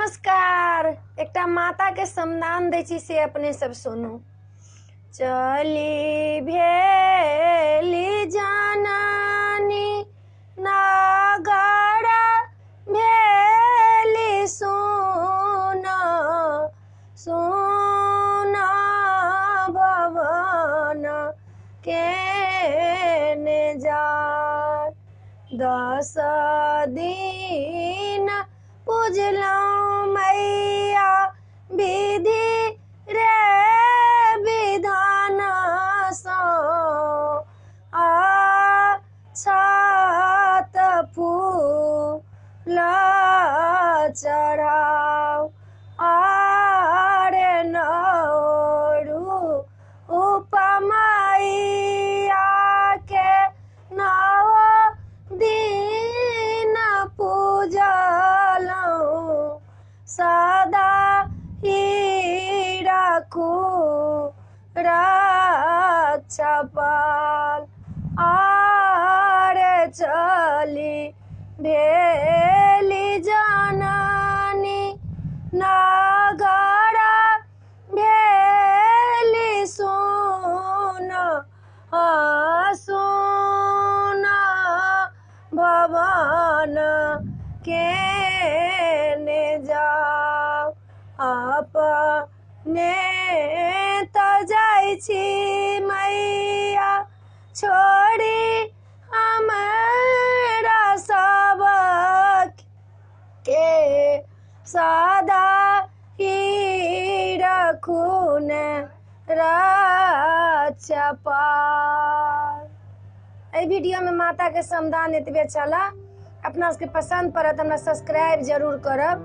नमस्कार। एकटा माता के सम्मान दै छी से अपने सब सुनू। चली भेली जननी नगर भेली सुना सुना भवन केने जाय 10 दिन पूजलौं मैया विधि रे विधान सँ छत फूल चढ़ाऊ आरे नौरू उपमैया के 9 दिन पूजलौं सदा ही रखू रक्षपाल आरे चली भेली जननी नगर भेली सुना सुना भवन केने जाऊ अपने त जाइ छी मैया छोड़ी हमरा सब के सदा ही रखून रक्षपाल। एहि वीडियो में माता के समदान एतबे छला। अपना सबके पसंद पड़त हमरा सब्सक्राइब जरूर करब।